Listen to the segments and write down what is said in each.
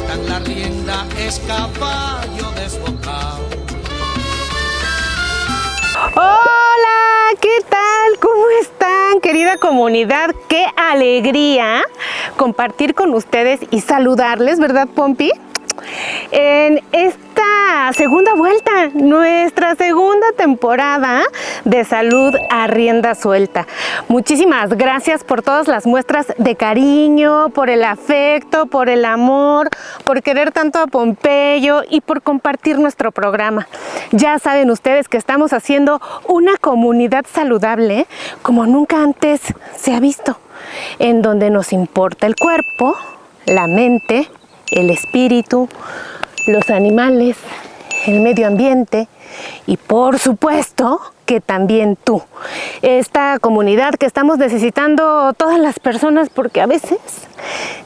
sueltan la rienda, es caballo desbocado. Hola, ¿qué tal? ¿Cómo están, querida comunidad? Qué alegría compartir con ustedes y saludarles, ¿verdad, Pompi? En esta segunda vuelta, nuestra segunda temporada de Salud a Rienda Suelta. Muchísimas gracias por todas las muestras de cariño, por el afecto, por el amor, por querer tanto a Pompeyo y por compartir nuestro programa. Ya saben ustedes que estamos haciendo una comunidad saludable como nunca antes se ha visto, en donde nos importa el cuerpo, la mente, el espíritu, los animales, el medio ambiente y por supuesto que también tú. Esta comunidad que estamos necesitando todas las personas porque a veces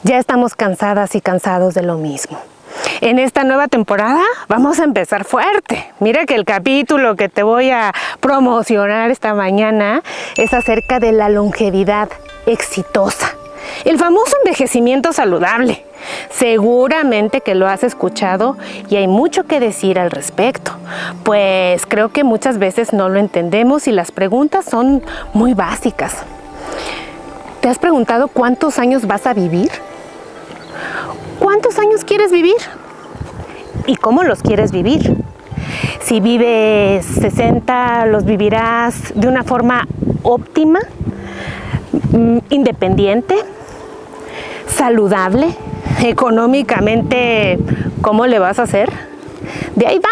ya estamos cansadas y cansados de lo mismo. En esta nueva temporada vamos a empezar fuerte. Mira que el capítulo que te voy a promocionar esta mañana es acerca de la longevidad exitosa. El famoso envejecimiento saludable. Seguramente que lo has escuchado y hay mucho que decir al respecto, pues creo que muchas veces no lo entendemos y las preguntas son muy básicas. ¿Te has preguntado cuántos años vas a vivir? ¿Cuántos años quieres vivir? ¿Y cómo los quieres vivir? Si vives 60, ¿los vivirás de una forma óptima, independiente, saludable? Económicamente, ¿cómo le vas a hacer? De ahí va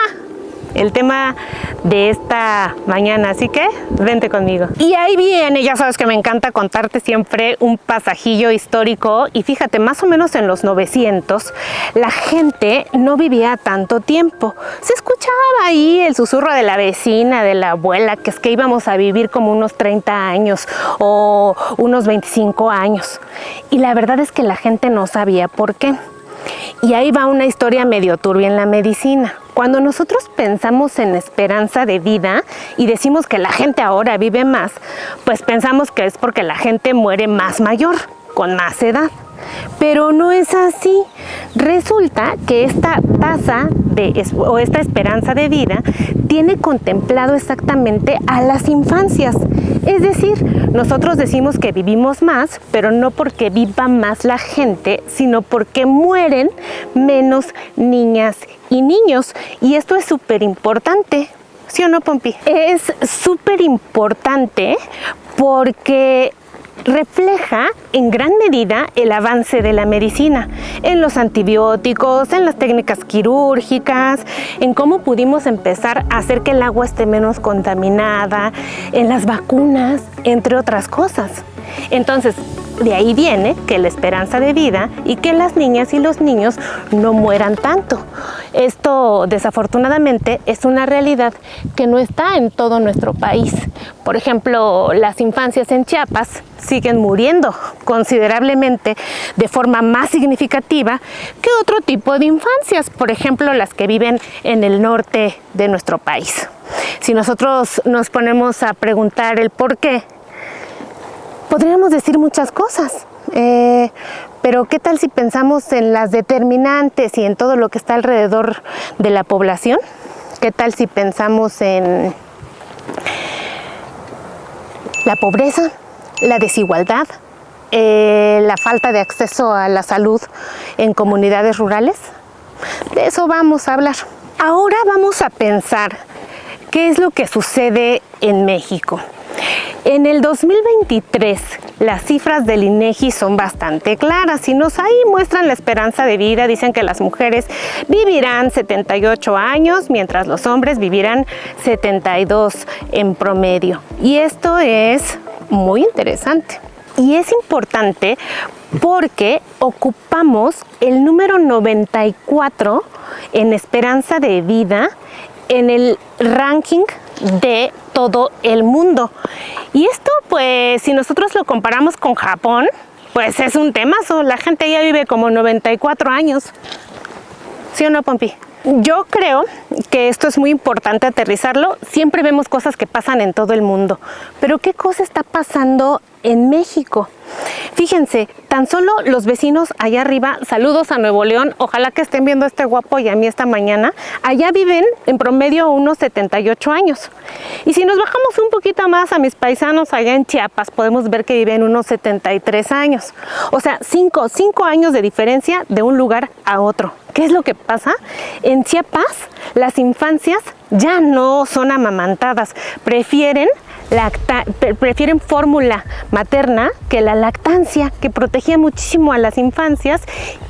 el tema de esta mañana, así que vente conmigo. Y ahí viene, ya sabes que me encanta contarte siempre un pasajillo histórico y fíjate, más o menos en los 900 la gente no vivía tanto tiempo. Se escuchaba ahí el susurro de la vecina, de la abuela, que es que íbamos a vivir como unos 30 años o unos 25 años. Y la verdad es que la gente no sabía por qué. Y ahí va una historia medio turbia en la medicina. Cuando nosotros pensamos en esperanza de vida y decimos que la gente ahora vive más, pues pensamos que es porque la gente muere más mayor, con más edad. Pero no es así. Resulta que esta tasa o esta esperanza de vida tiene contemplado exactamente a las infancias. Es decir, nosotros decimos que vivimos más, pero no porque viva más la gente, sino porque mueren menos niñas y niños. Y esto es súper importante. ¿Sí o no, Pompi? Es súper importante porque refleja en gran medida el avance de la medicina, en los antibióticos, en las técnicas quirúrgicas, en cómo pudimos empezar a hacer que el agua esté menos contaminada, en las vacunas, entre otras cosas. Entonces, de ahí viene que la esperanza de vida y que las niñas y los niños no mueran tanto. Esto, desafortunadamente, es una realidad que no está en todo nuestro país. Por ejemplo, las infancias en Chiapas siguen muriendo considerablemente de forma más significativa que otro tipo de infancias, por ejemplo, las que viven en el norte de nuestro país. Si nosotros nos ponemos a preguntar el por qué, podríamos decir muchas cosas, pero ¿qué tal si pensamos en las determinantes y en todo lo que está alrededor de la población? ¿Qué tal si pensamos en la pobreza, la desigualdad, la falta de acceso a la salud en comunidades rurales? De eso vamos a hablar. Ahora vamos a pensar qué es lo que sucede en México. En el 2023, las cifras del INEGI son bastante claras y nos ahí muestran la esperanza de vida. Dicen que las mujeres vivirán 78 años, mientras los hombres vivirán 72 en promedio. Y esto es muy interesante. Y es importante porque ocupamos el número 94 en esperanza de vida en el ranking de todo el mundo. Y esto, pues, si nosotros lo comparamos con Japón, pues es un temazo. La gente ya vive como 94 años. ¿Sí o no, Pompi? Yo creo que esto es muy importante aterrizarlo. Siempre vemos cosas que pasan en todo el mundo, pero ¿qué cosa está pasando en México. Fíjense, tan solo los vecinos allá arriba, saludos a Nuevo León, ojalá que estén viendo este guapo y a mí esta mañana, allá viven en promedio unos 78 años. Y si nos bajamos un poquito más a mis paisanos allá en Chiapas, podemos ver que viven unos 73 años. O sea, 5 años de diferencia de un lugar a otro. ¿Qué es lo que pasa? En Chiapas, las infancias ya no son amamantadas, prefieren fórmula materna que la lactancia, que protegía muchísimo a las infancias.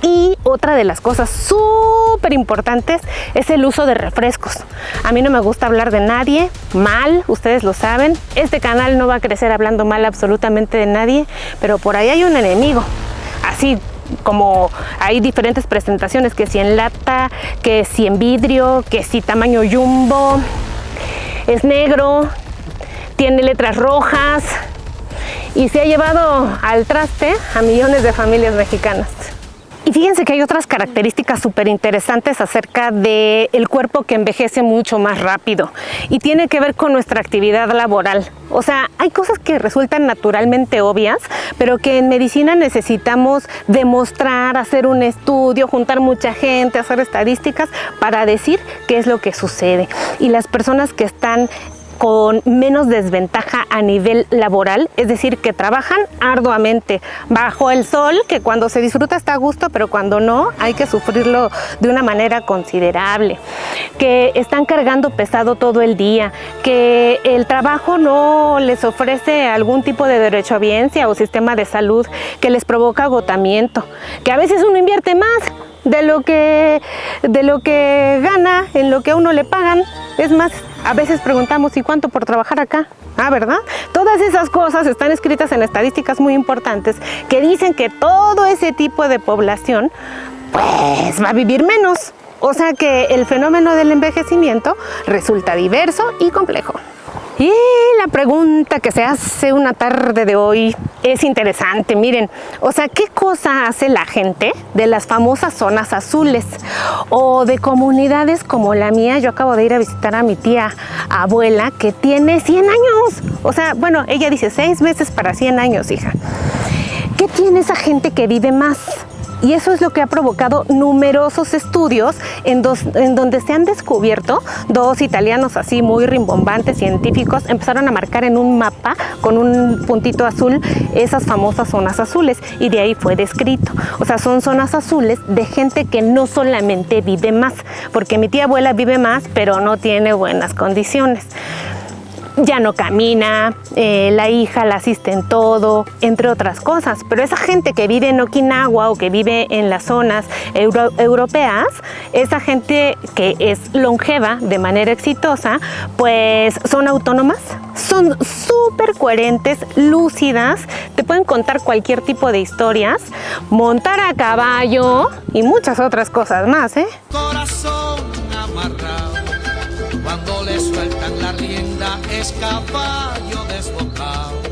Y otra de las cosas súper importantes es el uso de refrescos. A mí no me gusta hablar de nadie mal, ustedes lo saben. Este canal no va a crecer hablando mal absolutamente de nadie, pero por ahí hay un enemigo. Así como hay diferentes presentaciones, que si en lata, que si en vidrio, que si tamaño jumbo, es negro, tiene letras rojas y se ha llevado al traste a millones de familias mexicanas. Y fíjense que hay otras características súper interesantes acerca del cuerpo que envejece mucho más rápido y tiene que ver con nuestra actividad laboral. O sea, hay cosas que resultan naturalmente obvias, pero que en medicina necesitamos demostrar, hacer un estudio, juntar mucha gente, hacer estadísticas para decir qué es lo que sucede. Y las personas que están con menos desventaja a nivel laboral, es decir, que trabajan arduamente bajo el sol, que cuando se disfruta está a gusto, pero cuando no hay que sufrirlo de una manera considerable, que están cargando pesado todo el día, que el trabajo no les ofrece algún tipo de derechohabiencia o sistema de salud que les provoca agotamiento, que a veces uno invierte más de lo que gana en lo que a uno le pagan. Es más, a veces preguntamos, ¿y cuánto por trabajar acá? Ah, ¿verdad? Todas esas cosas están escritas en estadísticas muy importantes que dicen que todo ese tipo de población pues va a vivir menos. O sea que el fenómeno del envejecimiento resulta diverso y complejo. Y la pregunta que se hace una tarde de hoy es interesante. Miren, o sea, ¿qué cosa hace la gente de las famosas zonas azules o de comunidades como la mía? Yo acabo de ir a visitar a mi tía abuela que tiene 100 años. O sea, bueno, ella dice 6 veces para 100 años, hija. ¿Qué tiene esa gente que vive más? Y eso es lo que ha provocado numerosos estudios en donde se han descubierto, 2 italianos así muy rimbombantes científicos empezaron a marcar en un mapa con un puntito azul esas famosas zonas azules y de ahí fue descrito. O sea, son zonas azules de gente que no solamente vive más, porque mi tía abuela vive más pero no tiene buenas condiciones. Ya no camina, la hija la asiste en todo, entre otras cosas. Pero esa gente que vive en Okinawa o que vive en las zonas europeas, esa gente que es longeva de manera exitosa, pues son autónomas, son súper coherentes, lúcidas, te pueden contar cualquier tipo de historias, montar a caballo y muchas otras cosas más, ¿eh? Corazón amarrado, cuando le sueltan la rienda es caballo desbocado.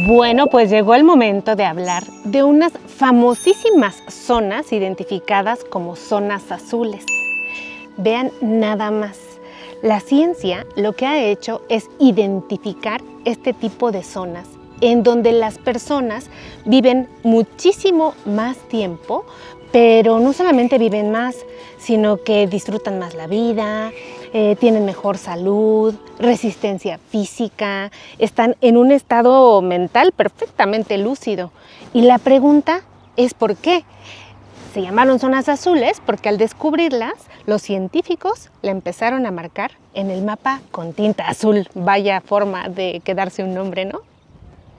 Bueno, pues llegó el momento de hablar de unas famosísimas zonas identificadas como zonas azules. Vean nada más. La ciencia lo que ha hecho es identificar este tipo de zonas en donde las personas viven muchísimo más tiempo, pero no solamente viven más, sino que disfrutan más la vida, tienen mejor salud, resistencia física, están en un estado mental perfectamente lúcido. Y la pregunta es ¿por qué? Se llamaron zonas azules porque al descubrirlas, los científicos la empezaron a marcar en el mapa con tinta azul. Vaya forma de quedarse un nombre, ¿no?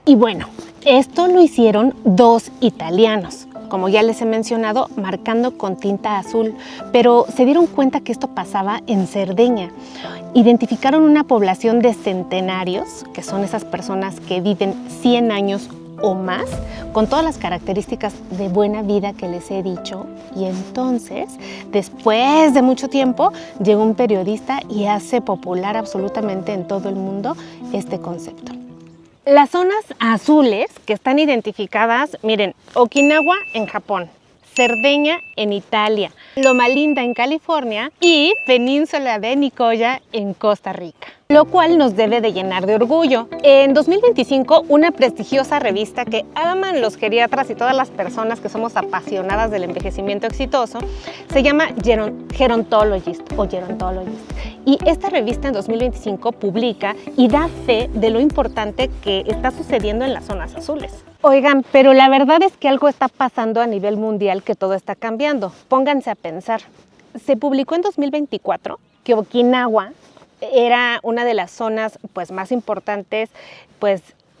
Y bueno, esto lo hicieron 2 italianos, como ya les he mencionado, marcando con tinta azul, pero se dieron cuenta que esto pasaba en Cerdeña. Identificaron una población de centenarios, que son esas personas que viven 100 años o más, con todas las características de buena vida que les he dicho. Y entonces, después de mucho tiempo, llegó un periodista y hace popular absolutamente en todo el mundo este concepto. Las zonas azules que están identificadas, miren, Okinawa en Japón, Cerdeña en Italia, Loma Linda en California y Península de Nicoya en Costa Rica, lo cual nos debe de llenar de orgullo. En 2025, una prestigiosa revista que aman los geriatras y todas las personas que somos apasionadas del envejecimiento exitoso, se llama Gerontologist o Gerontologist. Y esta revista en 2025 publica y da fe de lo importante que está sucediendo en las zonas azules. Oigan, pero la verdad es que algo está pasando a nivel mundial, que todo está cambiando. Pónganse a pensar. Se publicó en 2024 que Okinawa era una de las zonas más importantes,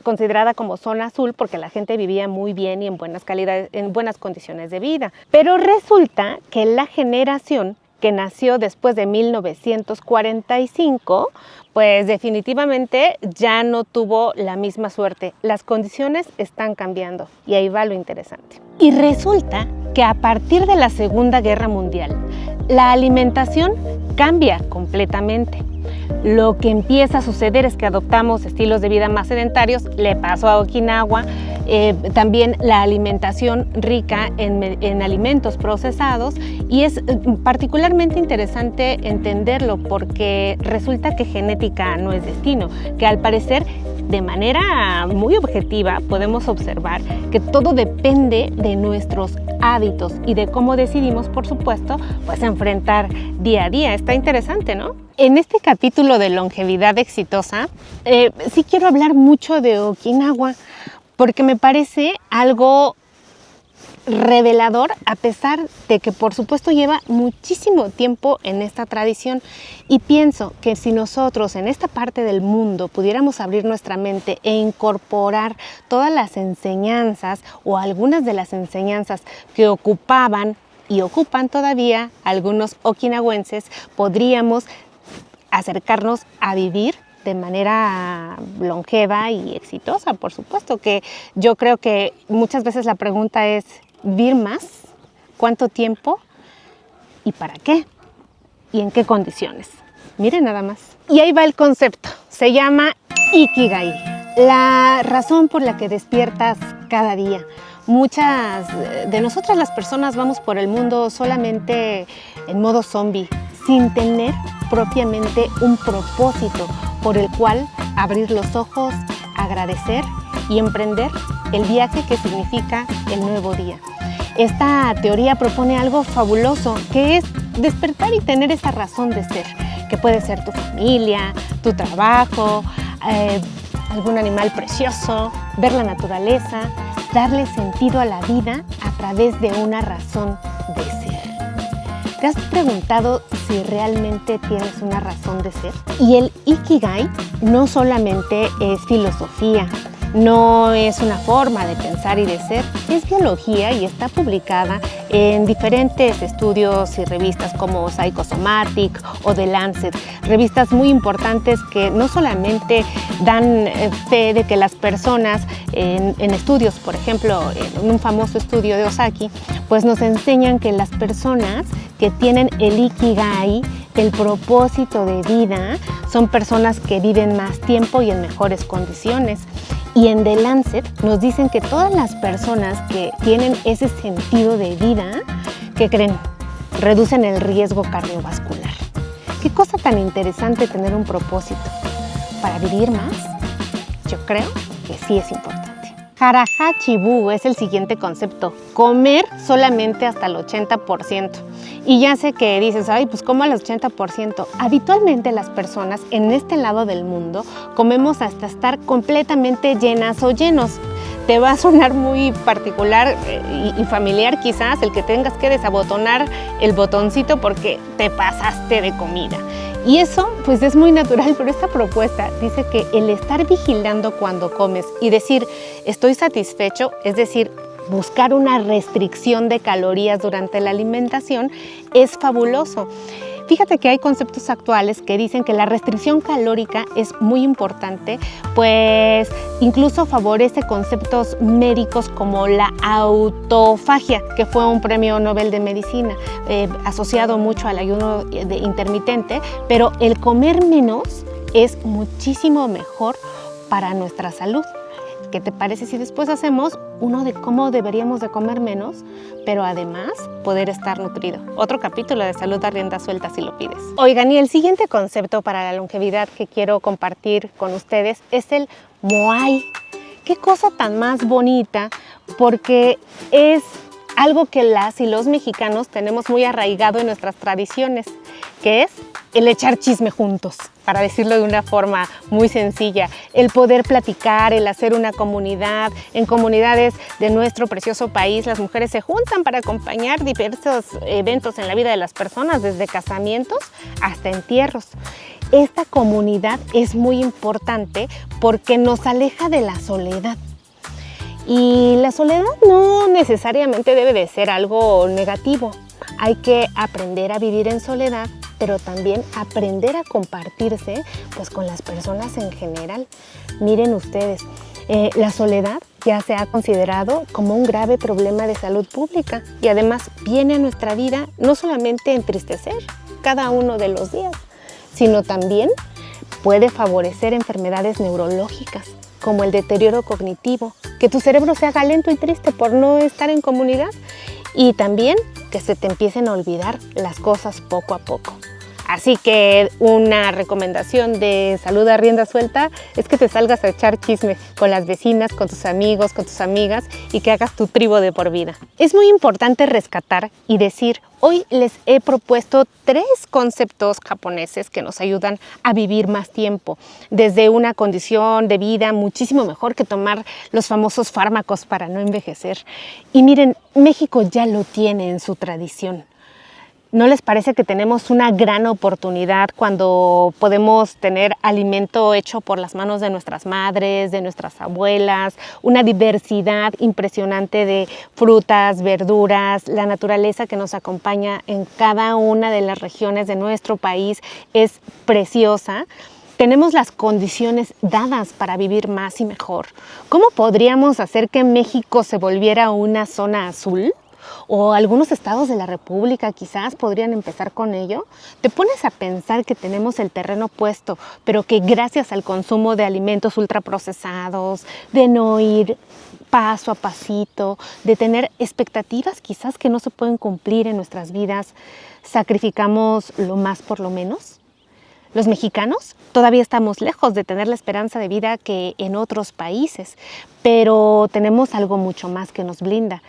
considerada como zona azul, porque la gente vivía muy bien y en buenas condiciones de vida. Pero resulta que la generación que nació después de 1945, definitivamente ya no tuvo la misma suerte. Las condiciones están cambiando y ahí va lo interesante. Y resulta que a partir de la Segunda Guerra Mundial, la alimentación cambia completamente. Lo que empieza a suceder es que adoptamos estilos de vida más sedentarios. Le pasó a Okinawa. También la alimentación rica en alimentos procesados, y es particularmente interesante entenderlo porque resulta que genética no es destino, que al parecer de manera muy objetiva podemos observar que todo depende de nuestros hábitos y de cómo decidimos, por supuesto, enfrentar día a día. Está interesante, ¿no? En este capítulo de longevidad exitosa, sí quiero hablar mucho de Okinawa, porque me parece algo revelador, a pesar de que por supuesto lleva muchísimo tiempo en esta tradición, y pienso que si nosotros en esta parte del mundo pudiéramos abrir nuestra mente e incorporar todas las enseñanzas o algunas de las enseñanzas que ocupaban y ocupan todavía algunos okinawenses, podríamos acercarnos a vivir de manera longeva y exitosa. Por supuesto que yo creo que muchas veces la pregunta es: ¿vivir más? ¿Cuánto tiempo? ¿Y para qué? ¿Y en qué condiciones? Miren nada más. Y ahí va el concepto. Se llama Ikigai, la razón por la que despiertas cada día. Muchas de nosotras las personas vamos por el mundo solamente en modo zombie, sin tener propiamente un propósito por el cual abrir los ojos, agradecer y emprender el viaje que significa el nuevo día. Esta teoría propone algo fabuloso, que es despertar y tener esa razón de ser, que puede ser tu familia, tu trabajo, algún animal precioso, ver la naturaleza, darle sentido a la vida a través de una razón de ser. ¿Te has preguntado si realmente tienes una razón de ser? Y el Ikigai no solamente es filosofía, no es una forma de pensar y de ser, es biología y está publicada en diferentes estudios y revistas como Psychosomatic o The Lancet, revistas muy importantes que no solamente dan fe de que las personas en estudios, por ejemplo, en un famoso estudio de Osaki, nos enseñan que las personas que tienen el Ikigai, el propósito de vida, son personas que viven más tiempo y en mejores condiciones. Y en The Lancet nos dicen que todas las personas que tienen ese sentido de vida, ¿qué creen? Reducen el riesgo cardiovascular. Qué cosa tan interesante tener un propósito. Para vivir más, yo creo que sí es importante. Harahachibu es el siguiente concepto: comer solamente hasta el 80%. Y ya sé que dices, ¿cómo al 80%? Habitualmente las personas en este lado del mundo comemos hasta estar completamente llenas o llenos. Te va a sonar muy particular y familiar quizás el que tengas que desabotonar el botoncito porque te pasaste de comida. Y eso es muy natural, pero esta propuesta dice que el estar vigilando cuando comes y decir estoy satisfecho, es decir, buscar una restricción de calorías durante la alimentación, es fabuloso. Fíjate que hay conceptos actuales que dicen que la restricción calórica es muy importante, incluso favorece conceptos médicos como la autofagia, que fue un premio Nobel de Medicina, asociado mucho al ayuno intermitente, pero el comer menos es muchísimo mejor para nuestra salud. ¿Qué te parece si después hacemos uno de cómo deberíamos de comer menos, pero además poder estar nutrido. Otro capítulo de Salud a Rienda Suelta si lo pides. Oigan, y el siguiente concepto para la longevidad que quiero compartir con ustedes es el Moai. Qué cosa tan más bonita, porque es algo que las y los mexicanos tenemos muy arraigado en nuestras tradiciones, que es el echar chisme juntos, para decirlo de una forma muy sencilla, el poder platicar, el hacer una comunidad. En comunidades de nuestro precioso país, las mujeres se juntan para acompañar diversos eventos en la vida de las personas, desde casamientos hasta entierros. Esta comunidad es muy importante porque nos aleja de la soledad. Y la soledad no necesariamente debe de ser algo negativo. Hay que aprender a vivir en soledad, pero también aprender a compartirse pues, con las personas en general. Miren ustedes, la soledad ya se ha considerado como un grave problema de salud pública y además viene a nuestra vida no solamente entristecer cada uno de los días, sino también puede favorecer enfermedades neurológicas como el deterioro cognitivo, que tu cerebro se haga lento y triste por no estar en comunidad y también que se te empiecen a olvidar las cosas poco a poco. Así que una recomendación de Salud a Rienda Suelta es que te salgas a echar chisme con las vecinas, con tus amigos, con tus amigas y que hagas tu tribu de por vida. Es muy importante rescatar y decir, hoy les he propuesto 3 conceptos japoneses que nos ayudan a vivir más tiempo, desde una condición de vida muchísimo mejor que tomar los famosos fármacos para no envejecer. Y miren, México ya lo tiene en su tradición. ¿No les parece que tenemos una gran oportunidad cuando podemos tener alimento hecho por las manos de nuestras madres, de nuestras abuelas, una diversidad impresionante de frutas, verduras, la naturaleza que nos acompaña en cada una de las regiones de nuestro país es preciosa? Tenemos las condiciones dadas para vivir más y mejor. ¿Cómo podríamos hacer que México se volviera una zona azul? O algunos estados de la República quizás podrían empezar con ello. Te pones a pensar que tenemos el terreno puesto, pero que gracias al consumo de alimentos ultraprocesados, de no ir paso a pasito, de tener expectativas quizás que no se pueden cumplir en nuestras vidas, sacrificamos lo más por lo menos. Los mexicanos todavía estamos lejos de tener la esperanza de vida que en otros países, pero tenemos algo mucho más que nos blinda.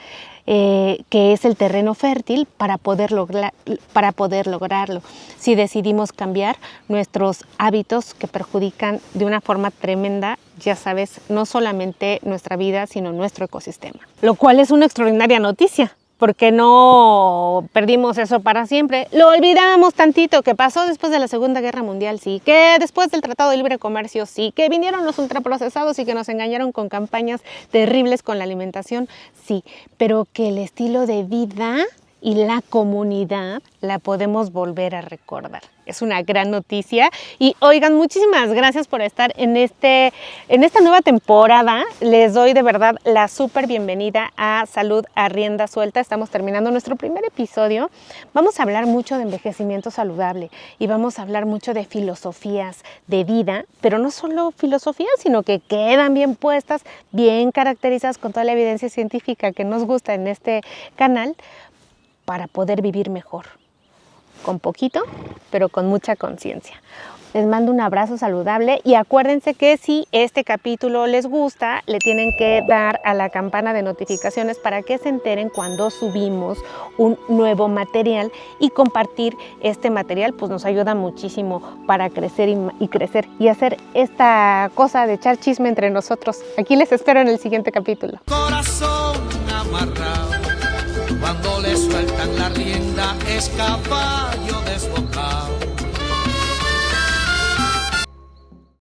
Que es el terreno fértil para poder lograrlo. Si decidimos cambiar nuestros hábitos que perjudican de una forma tremenda, ya sabes, no solamente nuestra vida, sino nuestro ecosistema. Lo cual es una extraordinaria noticia, porque no perdimos eso para siempre. Lo olvidamos tantito, que pasó después de la Segunda Guerra Mundial, sí, que después del Tratado de Libre Comercio, sí, que vinieron los ultraprocesados y que nos engañaron con campañas terribles con la alimentación, sí, pero que el estilo de vida y la comunidad la podemos volver a recordar. Es una gran noticia y oigan, muchísimas gracias por estar en esta nueva temporada. Les doy de verdad la súper bienvenida a Salud a Rienda Suelta. Estamos terminando nuestro primer episodio. Vamos a hablar mucho de envejecimiento saludable y vamos a hablar mucho de filosofías de vida, pero no solo filosofías, sino que quedan bien puestas, bien caracterizadas con toda la evidencia científica que nos gusta en este canal, para poder vivir mejor, con poquito, pero con mucha conciencia. Les mando un abrazo saludable y acuérdense que si este capítulo les gusta, le tienen que dar a la campana de notificaciones para que se enteren cuando subimos un nuevo material, y compartir este material pues nos ayuda muchísimo para crecer y crecer y hacer esta cosa de echar chisme entre nosotros. Aquí les espero en el siguiente capítulo. Corazón amarrado, cuando le sueltan la rienda es caballo desbocado.